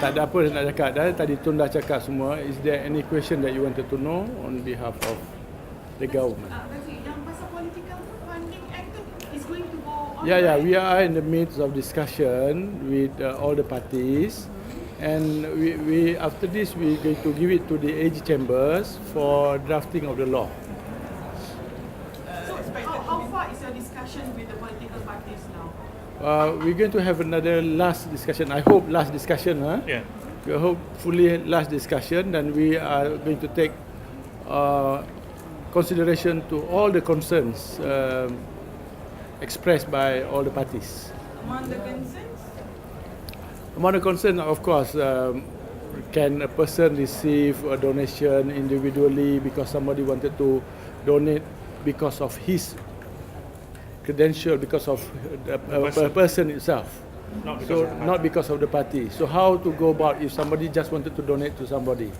Tak ada apa nak cakap. Tadi Tun dah cakap semua. Is there any question that you wanted to know on behalf of the government? Yang pasal political funding act is going to go on. Yeah, we are in the midst of discussion with all the parties, and we after this we going to give it to the AG chambers for drafting of the law. So how far is your discussion with the political parties now? We're going to have another last discussion. I hope last discussion, huh? Yeah. We hopefully last discussion, then we are going to take consideration to all the concerns expressed by all the parties. Among the concerns? Among the concerns, of course, can a person receive a donation individually because somebody wanted to donate because of his credential, because of the person itself, not because of the party. So how to go about if somebody just wanted to donate to somebody?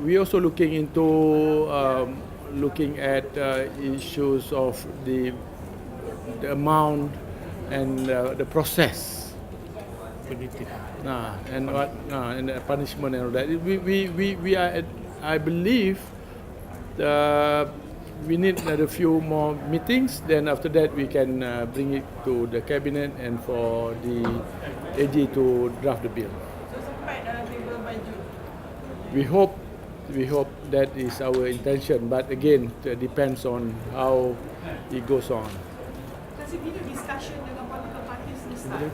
We also looking into looking at issues of the amount and the process, and what and the punishment and all that. We are at, I believe we need another few more meetings. Then after that we can bring it to the cabinet and for the AG to draft the bill. So sampai table baju. We hope that is our intention, but again it depends on how it goes on. Kasi bila discussion dengan political parties ni start?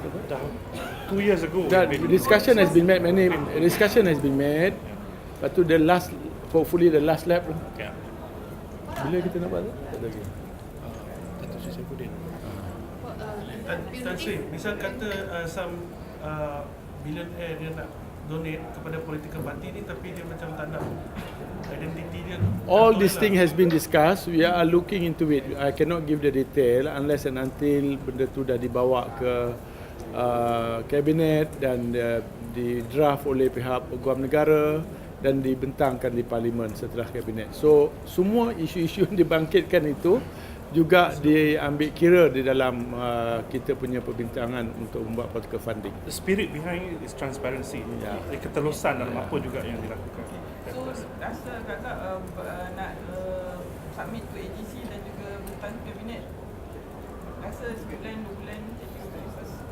2 years ago. That discussion has been made. Discussion has been made, but to the last, hopefully the last lap. Yeah. Bila kita nak buat tu? Tak lagi. Tan Sri, misal kata some billionaire dia nak donate kepada political party ni tapi dia macam tak nak identiti dia. All this thing has been discussed. We are looking into it. I cannot give the detail unless and until benda tu dah dibawa ke kabinet dan di draft oleh pihak peguam negara dan dibentangkan di parlimen setelah kabinet. So semua isu-isu yang dibangkitkan itu juga diambil kira di dalam kita punya perbincangan untuk membuat political funding. The spirit behind it is transparency. Yeah. Ketelusan dalam apa juga yang dilakukan. So rasa kakak nak submit to AGC dan juga bentang kabinet. Rasa sebulan 2 bulan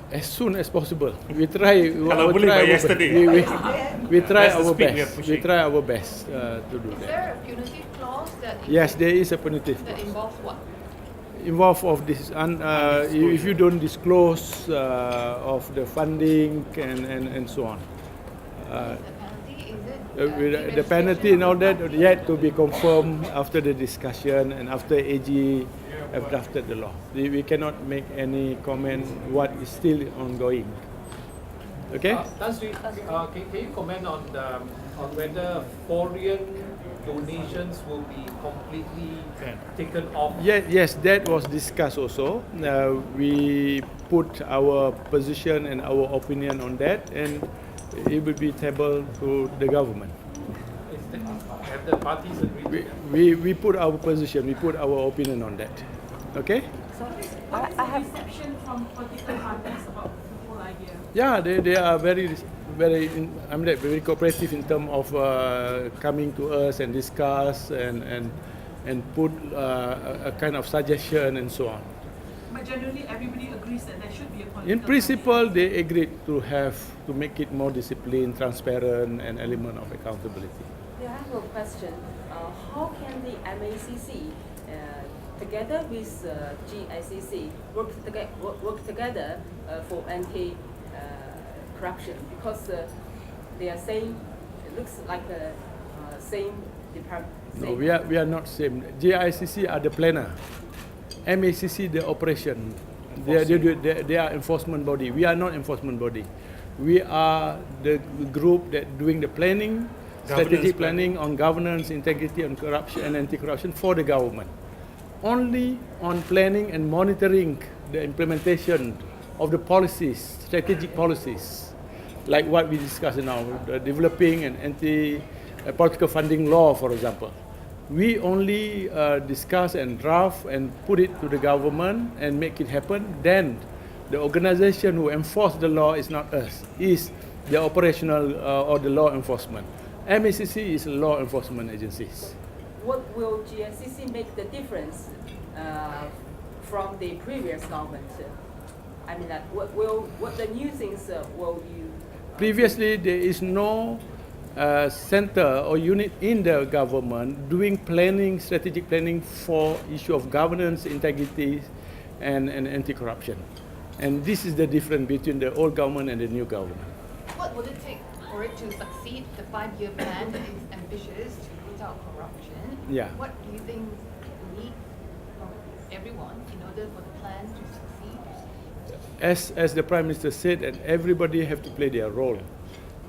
As soon as possible. We try. Kalau boleh by yesterday. We try That's the our speed we are best. pushing. We try our best to do Is that. there a punitive clause that Yes, there is a punitive that clause. involves what? Involved of this, if you don't disclose of the funding and so on. The penalty is it? The penalty and all that yet to be confirmed after the discussion and after AG have drafted the law. We cannot make any comment what is still ongoing. Okay? Tan Sri, can you comment on whether foreign donations will be completely taken off? Yes, that was discussed also. We put our position and our opinion on that, and it will be tabled to the government. Have the parties agreed? We put our position, we put our opinion on that. Okay? What is the reception from political parties about the whole idea? Yeah, they are very cooperative in terms of coming to us and discuss and put a kind of suggestion and so on. But generally everybody agrees that there should be a political In principle, they agreed to make it more disciplined, transparent, and element of accountability. Yeah, I have a question. How can the MACC, together with GIACC, work together for anti-corruption? Because they are same. It looks like the same department. No, we are not same. GIACC are the planner, MACC the operation. They are enforcement body. We are not enforcement body. We are the group that doing the planning, strategic planning on governance, integrity, and corruption and anti-corruption for the government. Only on planning and monitoring the implementation of the policies, strategic policies, like what we discussed now, developing an anti-political funding law, for example. We only discuss and draft and put it to the government and make it happen. Then the organization who enforce the law is not us, is the operational or the law enforcement. MACC is a law enforcement agencies. What will GIACC make the difference from the previous government? I mean, that what the new things will you? Previously, there is no center or unit in the government doing planning, strategic planning for issue of governance, integrity, and anti-corruption. And this is the difference between the old government and the new government. What would it take for it to succeed? The 5-year plan that is ambitious to root out corruption. Yeah. What do you think we need from everyone in order for the plan to succeed? As the Prime Minister said, and everybody have to play their role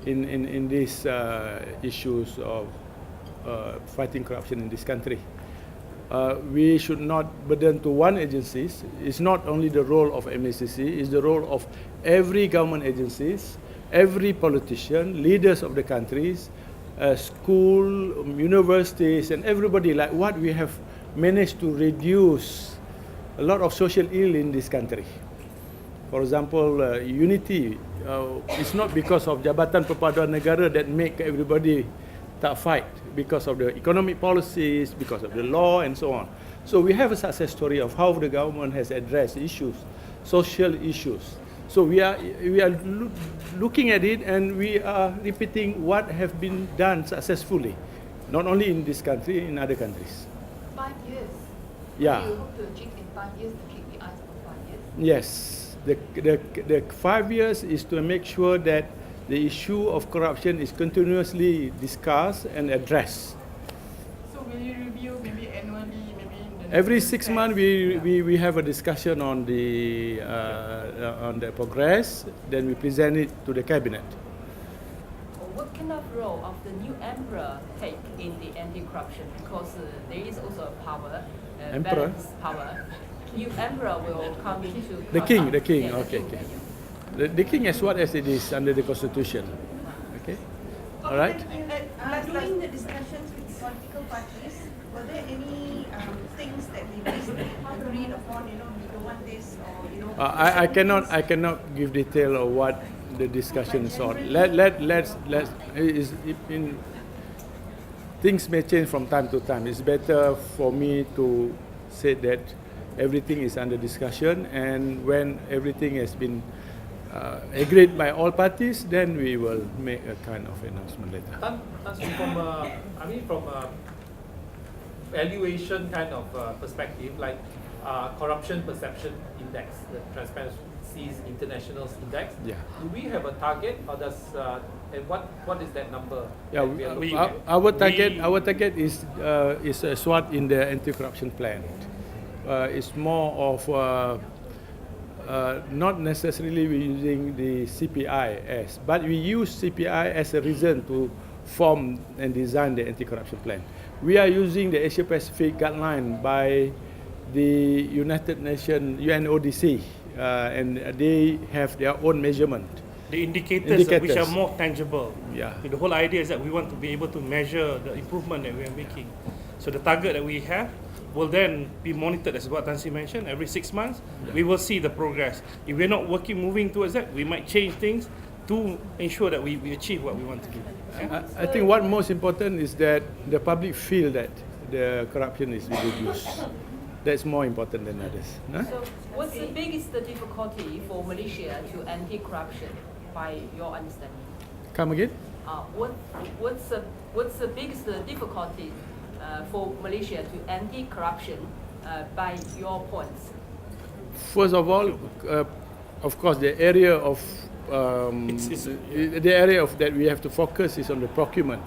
in these issues of fighting corruption in this country. We should not burden to one agency. It's not only the role of MACC, it's the role of every government agencies, every politician, leaders of the countries, school, universities, and everybody. Like what we have managed to reduce a lot of social ill in this country. For example, unity. It's not because of Jabatan Perpaduan Negara that make everybody tak fight, because of the economic policies, because of the law, and so on. So we have a success story of how the government has addressed issues, social issues. So we are looking at it, and we are repeating what have been done successfully, not only in this country, in other countries. 5 years. Yeah. What do you hope to achieve in 5 years, the KPIs for 5 years? Yes. The 5 years is to make sure that the issue of corruption is continuously discussed and addressed. So will you review maybe annually, maybe in the Every next 6 steps? months, we have a discussion on the progress. Then we present it to the cabinet. What kind of role of the new emperor take in the anti-corruption? Because there is also a power, Emperor? balance power. New emperor will come into The king. Yeah, the Okay. king, yeah. The king is what as it is under the constitution. Okay. All right. During the discussions with political parties, were there any things that they agreed upon? You know, we don't want this, or you know. I cannot give detail of what the discussion is on. Let's things may change from time to time. It's better for me to say that everything is under discussion, and when everything has been agreed by all parties, then we will make a kind of announcement later. From a valuation kind of perspective, like corruption perception index, the Transparency International Index. Yeah. Do we have a target, or does and what is that number? Yeah, that we are looking at? our target is SWOT in the anti-corruption plan. It's more of not necessarily we using the CPI as, but we use CPI as a reason to form and design the anti-corruption plan. We are using the Asia Pacific guideline by the United Nations UNODC, and they have their own measurement. The indicators which are more tangible. Yeah. The whole idea is that we want to be able to measure the improvement that we are making. So the target that we have will then be monitored, as what Tan Sri mentioned, every 6 months. Yeah. We will see the progress. If we're not moving towards that, we might change things to ensure that we achieve what we want to do. Yeah? I think what most important is that the public feel that the corruption is reduced. That's more important than others. Huh? So what's the biggest difficulty for Malaysia to anti-corruption by your understanding? Come again? What's the biggest difficulty for Malaysia to anti-corruption by your points? First of all, of course, the area of the area of that we have to focus is on the procurement.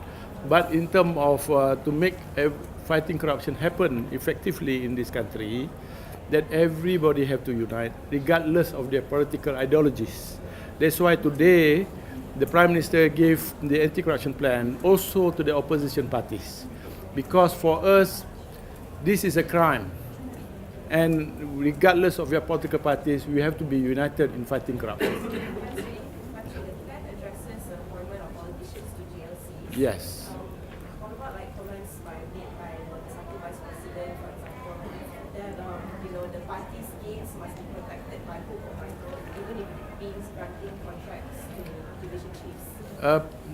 But in terms of to make fighting corruption happen effectively in this country, that everybody have to unite, regardless of their political ideologies. That's why today the Prime Minister gave the anti-corruption plan also to the opposition parties, because for us this is a crime, and regardless of your political parties, we have to be united in fighting corruption. Yes. What about like comments made by the Vice President, for example, that the party's gains must be protected by hook or by crook, even if means granting contracts to division chiefs?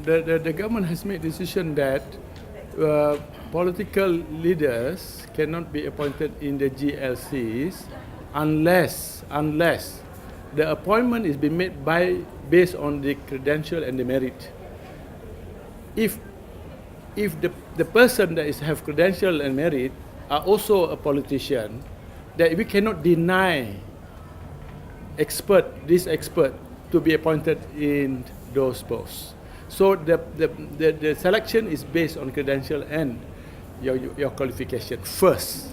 The government has made decision that political leaders cannot be appointed in the GLCs unless the appointment is being made based on the credential and the merit. If the person that have credential and merit are also a politician, that we cannot deny this expert to be appointed in those posts. So the selection is based on credential and your qualification first,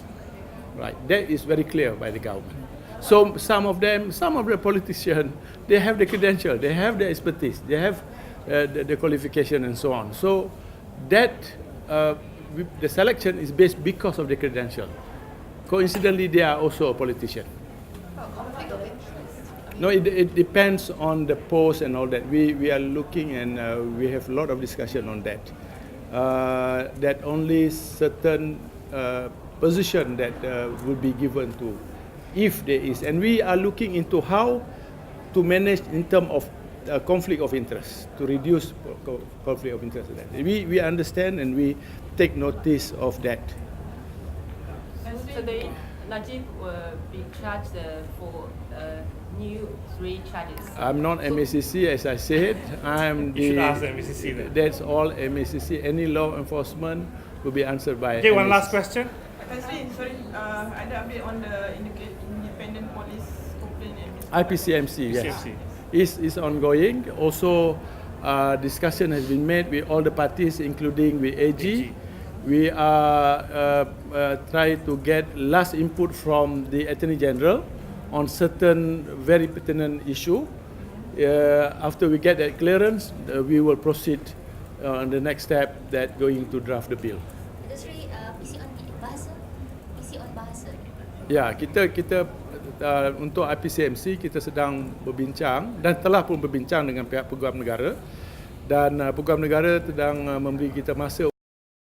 right? That is very clear by the government. So some of the politicians, they have the credential, they have the expertise, they have the qualification and so on. So that the selection is based because of the credential. Coincidentally, they are also a politician. Conflict of interest. No, it depends on the post and all that. We are looking and we have a lot of discussion on that. That only certain position that will be given to, if there is. And we are looking into how to manage in terms of conflict of interest, to reduce conflict of interest. We understand and we take notice of that. Today, Najib will be charged for new 3 charges. I'm not MACC, as I said. You should ask the MACC then. That's all MACC. Any law enforcement will be answered by Okay, one MACC. last question. Kassim, sorry, ada update on the independent police complaint and IPCMC, yes. Is ongoing. Also, discussion has been made with all the parties, including with AG. We are trying to get last input from the Attorney General on certain very pertinent issue. After we get that clearance, we will proceed on the next step that going to draft the bill. Industri PC on bahasa, PC on bahasa. Ya, kita untuk IPCMC kita sedang berbincang dan telah pun berbincang dengan pihak peguam negara, dan peguam negara sedang memberi kita masa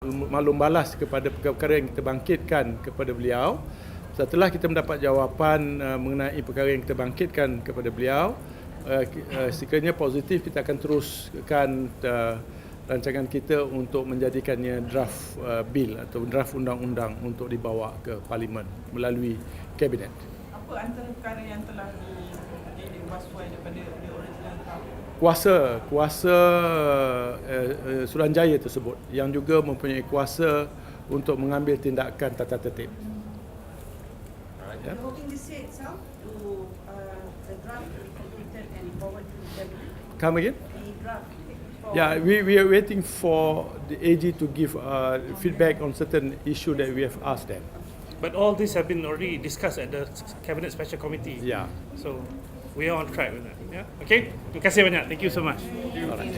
maklum balas kepada perkara yang kita bangkitkan kepada beliau. Setelah kita mendapat jawapan mengenai perkara yang kita bangkitkan kepada beliau, sekiranya positif, kita akan teruskan rancangan kita untuk menjadikannya draft bill atau draft undang-undang untuk dibawa ke parlimen melalui kabinet. apa antara perkara yang telah dibasuai daripada the original draft? Kuasa Suruhanjaya tersebut yang juga mempunyai kuasa untuk mengambil tindakan tata tertib. You're hoping this year itself to the draft to be completed and forward to the cabinet? Come again? The draft. Yeah, we are waiting for the AG to give feedback on certain issue that we have asked them. But all this have been already discussed at the Cabinet Special Committee. Yeah. So we are on track with that. Yeah. Okay. Terima kasih banyak. Thank you so much. Alright.